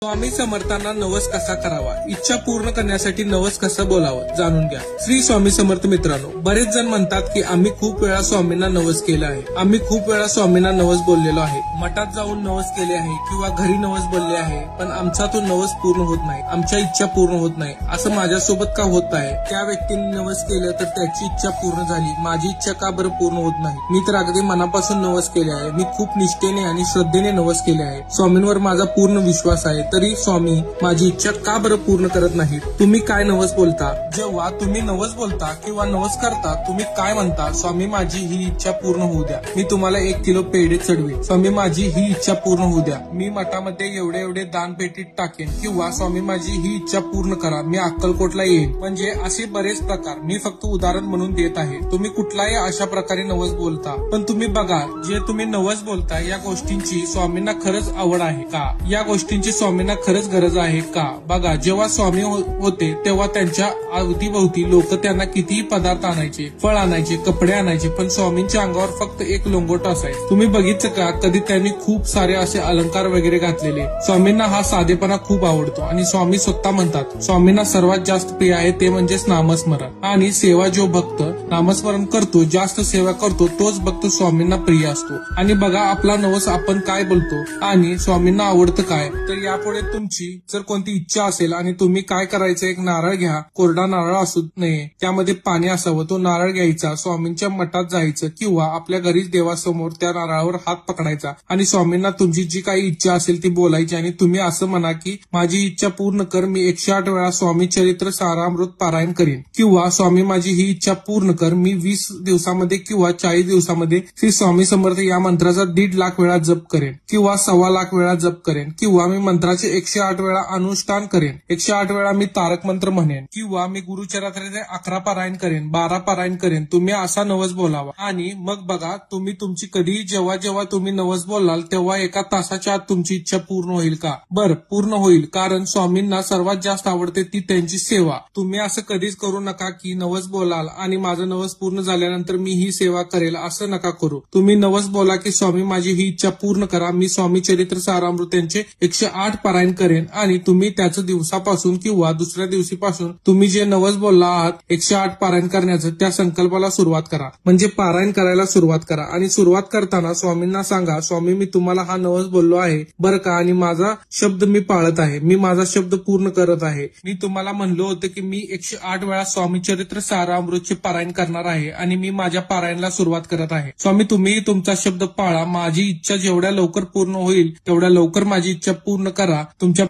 स्वामी समर्थांना नवस कसा करावा, इच्छा पूर्ण करण्यासाठी नवस कसं बोलावं जाणून घ्या. श्री स्वामी समर्थ मित्रांनो, बरेच जण म्हणतात की आम्ही खूप वेळा स्वामींना नवस केला आहे, आम्ही खूप वेळा स्वामींना नवस बोललेलो आहे, मठात जाऊन नवस केले आहे किंवा घरी नवस बोलले आहे, पण आमचा तो नवस पूर्ण होत नाही, आमच्या इच्छा पूर्ण होत नाही. असं माझ्यासोबत का होत आहे? त्या व्यक्तीने नवस केलं तर त्याची इच्छा पूर्ण झाली, माझी इच्छा का बरं पूर्ण होत नाही? मी तर अगदी मनापासून नवस केले आहे, मी खूप निष्ठेने आणि श्रद्धेने नवस केले आहे, स्वामींवर माझा पूर्ण विश्वास आहे, तरी स्वामी माझी इच्छा का बरं पूर्ण करत नाही? तुम्ही काय नवस बोलता? जेव्हा तुम्ही नवस बोलता किंवा नवस करता, तुम्ही काय म्हणता? स्वामी माझी ही इच्छा पूर्ण होऊ द्या, मी तुम्हाला 1 किलो पेढे चढवेन, स्वामी माझी ही इच्छा पूर्ण होऊ द्या, मी मठामध्ये एवढे एवढे दानपेटीत टाकेन, किंवा स्वामी माझी ही इच्छा पूर्ण करा, मी अक्कलकोटला येईन. म्हणजे असे बरेच प्रकार मी फक्त उदाहरण म्हणून देत आहे. तुम्ही कुठलाही अशा प्रकारे नवस बोलता, पण तुम्ही बघा, जे तुम्ही नवस बोलता या गोष्टींची स्वामींना खरंच आवड आहे का? या गोष्टींची स्वामींना खरंच गरज आहे का? बघा, जेव्हा स्वामी होते तेव्हा त्यांच्या अवतीभोवती लोक त्यांना कितीही पदार्थ आणायचे, फळ आणायचे, कपडे आणायचे, पण स्वामींच्या अंगावर फक्त एक लोंगोट असायचं. तुम्ही बघितलं का कधी त्यांनी खूप सारे असे अलंकार वगैरे घातलेले? स्वामींना हा साधेपणा खूप आवडतो आणि स्वामी स्वतः म्हणतात स्वामींना सर्वात जास्त प्रिय आहे ते म्हणजेच नामस्मरण आणि सेवा. जो भक्त नामस्मरण करतो, जास्त सेवा करतो, तोच भक्त स्वामींना प्रिय असतो. आणि बघा, आपला नवस आपण काय बोलतो आणि स्वामींना आवडतं काय? तर यापुढे तुमची जर कोणती इच्छा असेल आणि तुम्ही काय करायचं, एक नारळ घ्या, कोरडा नारळ असू नये, त्यामध्ये पाणी असावं, तो नारळ घ्यायचा, स्वामींच्या मठात जायचं किंवा आपल्या घरीच देवासमोर त्या नारळावर हात पकडायचा आणि स्वामींना तुमची जी काही इच्छा असेल ती बोलायची आणि तुम्ही असं म्हणा की माझी इच्छा पूर्ण कर, मी 108 वेळा स्वामी चरित्र सारामृत पारायण करीन, किंवा स्वामी माझी ही इच्छा पूर्ण कर, मी 20 दिवसामध्ये किंवा 40 दिवसामध्ये श्री स्वामी समर्थ या मंत्राचा 1.5 लाख वेळा जप करेन, किंवा 1.25 लाख वेळा जप करेन, किंवा मी मंत्राचे 108 वेळा अनुष्ठान करेन, 108 वेळा मी तारक मंत्र म्हणेन, किंवा मी गुरुचरित्राचे 11 पारायण करेन, 12 पारायण करेन. तुम्ही असा नवस बोलावा आणि मग बघा, तुम्ही तुमची कधीही जेव्हा जेव्हा तुम्ही नवस बोलाल तेव्हा 1 तासाच्या आत तुमची इच्छा पूर्ण होईल का? बरं, पूर्ण होईल, कारण स्वामींना सर्वात जास्त आवडते ती त्यांची सेवा. तुम्ही असं कधीच करू नका की नवस बोलाल आणि माझं नवस पूर्ण झाल्यानंतर मी ही सेवा करेल, असं नका करू. तुम्ही नवस बोला की स्वामी माझी ही इच्छा पूर्ण करा, मी स्वामी चरित्र सारामृत यांचे 108 पारायण करेन, आणि तुम्ही त्याच दिवसापासून किंवा दुसऱ्या दिवशीपासून तुम्ही जे नवस बोलला आहात 108 पारायण करण्याचं, त्या संकल्पाला सुरुवात करा, म्हणजे पारायण करायला सुरुवात करा. आणि सुरुवात करताना स्वामींना सांगा, स्वामी मी तुम्हाला हा नवस बोललो आहे बरं का, आणि माझा शब्द मी पाळत आहे, मी माझा शब्द पूर्ण करत आहे. मी तुम्हाला म्हणलो होतं की मी 108 वेळा स्वामी चरित्र सारामृतचे पारायण करणार आहे आणि मी माझ्या पारायणाला सुरुवात करत आहे. स्वामी तुम्ही तुमचा शब्द पाळा, माझी इच्छा जेवढ्या लवकर पूर्ण होईल तेवढ्या लवकर माझी इच्छा पूर्ण करा. तुमच्या